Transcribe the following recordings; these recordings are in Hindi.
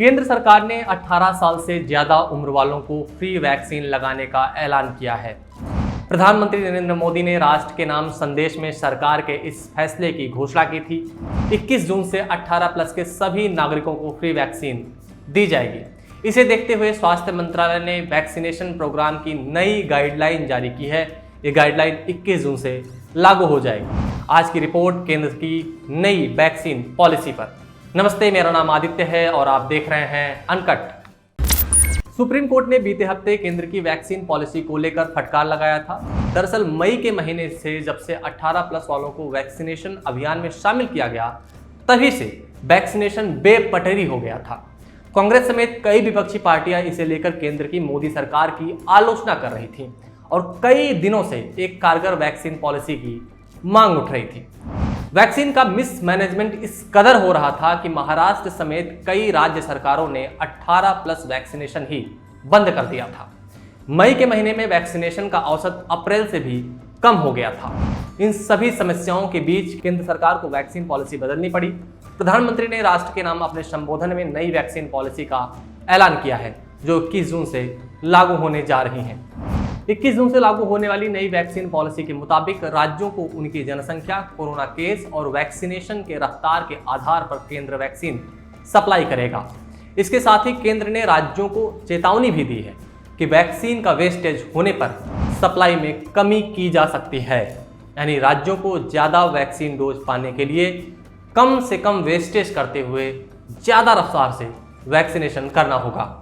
केंद्र सरकार ने 18 साल से ज्यादा उम्र वालों को फ्री वैक्सीन लगाने का ऐलान किया है। प्रधानमंत्री नरेंद्र मोदी ने राष्ट्र के नाम संदेश में सरकार के इस फैसले की घोषणा की थी। 21 जून से 18 प्लस के सभी नागरिकों को फ्री वैक्सीन दी जाएगी। इसे देखते हुए स्वास्थ्य मंत्रालय ने वैक्सीनेशन प्रोग्राम की नई गाइडलाइन जारी की है। ये गाइडलाइन 21 जून से लागू हो जाएगी। आज की रिपोर्ट केंद्र की नई वैक्सीन पॉलिसी पर। नमस्ते, मेरा नाम आदित्य है और आप देख रहे हैं अनकट। सुप्रीम कोर्ट ने बीते हफ्ते केंद्र की वैक्सीन पॉलिसी को लेकर फटकार लगाया था। दरअसल मई के महीने से जब से 18 प्लस वालों को वैक्सीनेशन अभियान में शामिल किया गया, तभी से वैक्सीनेशन बेपटरी हो गया था। कांग्रेस समेत कई विपक्षी पार्टियां इसे लेकर केंद्र की मोदी सरकार की आलोचना कर रही थी और कई दिनों से एक कारगर वैक्सीन पॉलिसी की मांग उठ रही थी। वैक्सीन का मिसमैनेजमेंट इस कदर हो रहा था कि महाराष्ट्र समेत कई राज्य सरकारों ने 18 प्लस वैक्सीनेशन ही बंद कर दिया था। मई के महीने में वैक्सीनेशन का औसत अप्रैल से भी कम हो गया था। इन सभी समस्याओं के बीच केंद्र सरकार को वैक्सीन पॉलिसी बदलनी पड़ी। प्रधानमंत्री ने राष्ट्र के नाम अपने संबोधन में नई वैक्सीन पॉलिसी का ऐलान किया है, जो 21 जून से लागू होने जा रही है। 21 जून से लागू होने वाली नई वैक्सीन पॉलिसी के मुताबिक राज्यों को उनकी जनसंख्या, कोरोना केस और वैक्सीनेशन के रफ्तार के आधार पर केंद्र वैक्सीन सप्लाई करेगा। इसके साथ ही केंद्र ने राज्यों को चेतावनी भी दी है कि वैक्सीन का वेस्टेज होने पर सप्लाई में कमी की जा सकती है। यानी राज्यों को ज़्यादा वैक्सीन डोज पाने के लिए कम से कम वेस्टेज करते हुए ज़्यादा रफ्तार से वैक्सीनेशन करना होगा।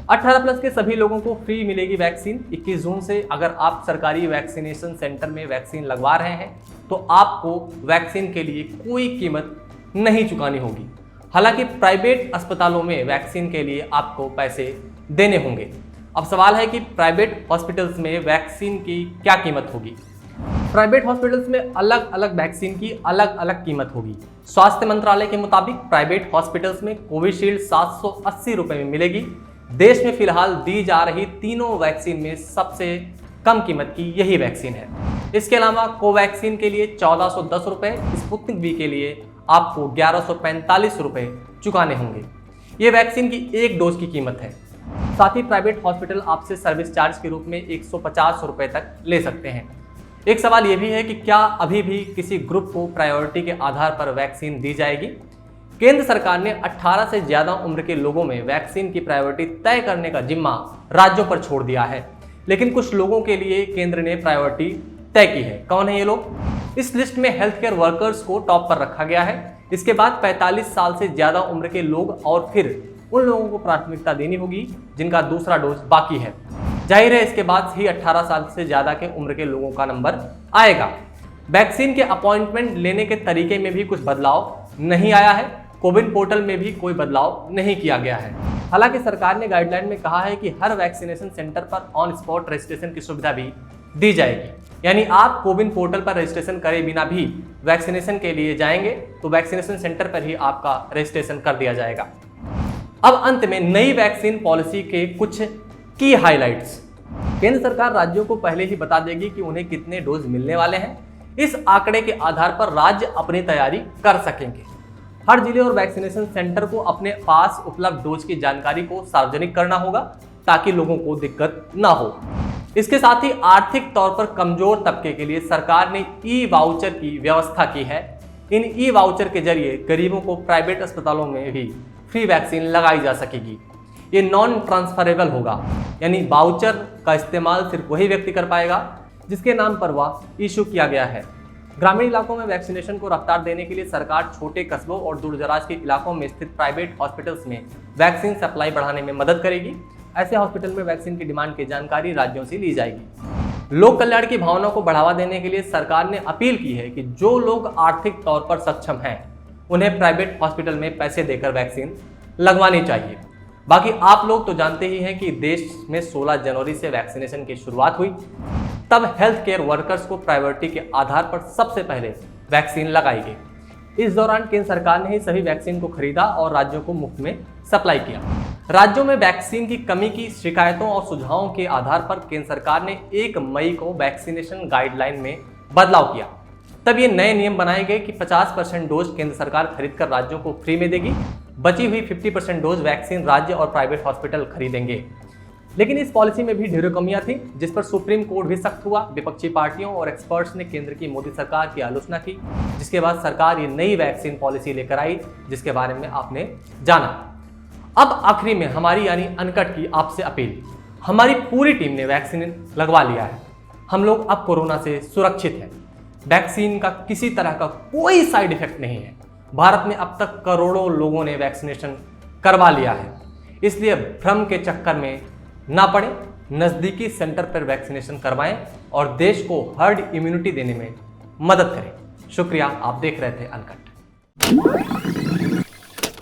18 प्लस के सभी लोगों को फ्री मिलेगी वैक्सीन 21 जून से। अगर आप सरकारी वैक्सीनेशन सेंटर में वैक्सीन लगवा रहे हैं तो आपको वैक्सीन के लिए कोई कीमत नहीं चुकानी होगी। हालांकि प्राइवेट अस्पतालों में वैक्सीन के लिए आपको पैसे देने होंगे। अब सवाल है कि प्राइवेट हॉस्पिटल्स में वैक्सीन की क्या कीमत होगी। प्राइवेट हॉस्पिटल्स में अलग अलग वैक्सीन की अलग अलग कीमत होगी। स्वास्थ्य मंत्रालय के मुताबिक प्राइवेट हॉस्पिटल्स में कोविशील्ड 780 रुपये में मिलेगी। देश में फिलहाल दी जा रही तीनों वैक्सीन में सबसे कम कीमत की यही वैक्सीन है। इसके अलावा कोवैक्सीन के लिए 1410 रुपये, स्पुतनिक वी के लिए आपको 1145 रुपये चुकाने होंगे। ये वैक्सीन की एक डोज की कीमत है। साथ ही प्राइवेट हॉस्पिटल आपसे सर्विस चार्ज के रूप में 150 रुपये तक ले सकते हैं। एक सवाल ये भी है कि क्या अभी भी किसी ग्रुप को प्रायोरिटी के आधार पर वैक्सीन दी जाएगी। केंद्र सरकार ने 18 से ज्यादा उम्र के लोगों में वैक्सीन की प्रायोरिटी तय करने का जिम्मा राज्यों पर छोड़ दिया है, लेकिन कुछ लोगों के लिए केंद्र ने प्रायोरिटी तय की है। कौन है ये लोग? इस लिस्ट में हेल्थ केयर वर्कर्स को टॉप पर रखा गया है। इसके बाद 45 साल से ज्यादा उम्र के लोग और फिर उन लोगों को प्राथमिकता देनी होगी जिनका दूसरा डोज बाकी है। जाहिर है इसके बाद ही 18 साल से ज्यादा के उम्र के लोगों का नंबर आएगा। वैक्सीन के अपॉइंटमेंट लेने के तरीके में भी कुछ बदलाव नहीं आया है। कोविन पोर्टल में भी कोई बदलाव नहीं किया गया है। हालांकि सरकार ने गाइडलाइन में कहा है कि हर वैक्सीनेशन सेंटर पर ऑन स्पॉट रजिस्ट्रेशन की सुविधा भी दी जाएगी। यानी आप कोविन पोर्टल पर रजिस्ट्रेशन करे बिना भी वैक्सीनेशन के लिए जाएंगे तो वैक्सीनेशन सेंटर पर ही आपका रजिस्ट्रेशन कर दिया जाएगा। अब अंत में नई वैक्सीन पॉलिसी के कुछ की हाइलाइट्स। केंद्र सरकार राज्यों को पहले ही बता देगी कि उन्हें कितने डोज मिलने वाले हैं। इस आंकड़े के आधार पर राज्य अपनी तैयारी कर सकेंगे। हर जिले और वैक्सीनेशन सेंटर को अपने पास उपलब्ध डोज की जानकारी को सार्वजनिक करना होगा ताकि लोगों को दिक्कत ना हो। इसके साथ ही आर्थिक तौर पर कमजोर तबके के लिए सरकार ने ई वाउचर की व्यवस्था की है। इन ई वाउचर के जरिए गरीबों को प्राइवेट अस्पतालों में भी फ्री वैक्सीन लगाई जा सकेगी। ये नॉन ट्रांसफरेबल होगा, यानी वाउचर का इस्तेमाल सिर्फ वही व्यक्ति कर पाएगा जिसके नाम पर वह इशू किया गया है। ग्रामीण इलाकों में वैक्सीनेशन को रफ्तार देने के लिए सरकार छोटे कस्बों और दूरदराज के इलाकों में स्थित प्राइवेट हॉस्पिटल्स में वैक्सीन सप्लाई बढ़ाने में मदद करेगी। ऐसे हॉस्पिटल में वैक्सीन की डिमांड की जानकारी राज्यों से ली जाएगी। लोक कल्याण की भावना को बढ़ावा देने के लिए सरकार ने अपील की है कि जो लोग आर्थिक तौर पर सक्षम हैं उन्हें प्राइवेट हॉस्पिटल में पैसे देकर वैक्सीन लगवानी चाहिए। बाकी आप लोग तो जानते ही हैं कि देश में 16 जनवरी से वैक्सीनेशन की शुरुआत हुई। तब हेल्थ केयर वर्कर्स को प्रायोरिटी के आधार पर सबसे पहले वैक्सीन लगाई गई। इस दौरान केंद्र सरकार ने ही सभी वैक्सीन को खरीदा और राज्यों को मुफ्त में सप्लाई किया। राज्यों में वैक्सीन की कमी की शिकायतों और सुझावों के आधार पर केंद्र सरकार ने 1 मई को वैक्सीनेशन गाइडलाइन में बदलाव किया। तब ये नए नियम बनाए गए कि 50% डोज केंद्र सरकार खरीदकर राज्यों को फ्री में देगी। बची हुई 50% डोज वैक्सीन राज्य और प्राइवेट हॉस्पिटल खरीदेंगे। लेकिन इस पॉलिसी में भी ढेरों कमियां थी, जिस पर सुप्रीम कोर्ट भी सख्त हुआ। विपक्षी पार्टियों और एक्सपर्ट्स ने केंद्र की मोदी सरकार की आलोचना की, जिसके बाद सरकार ये नई वैक्सीन पॉलिसी लेकर आई, जिसके बारे में आपने जाना। अब आखिरी में हमारी यानी अनकट की आपसे अपील। हमारी पूरी टीम ने वैक्सीन लगवा लिया है। हम लोग अब कोरोना से सुरक्षित हैं। वैक्सीन का किसी तरह का कोई साइड इफेक्ट नहीं है। भारत में अब तक करोड़ों लोगों ने वैक्सीनेशन करवा लिया है, इसलिए भ्रम के चक्कर में ना पड़े। नजदीकी सेंटर पर वैक्सीनेशन करवाएं और देश को हर्ड इम्यूनिटी देने में मदद करें। शुक्रिया, आप देख रहे थे अनकट।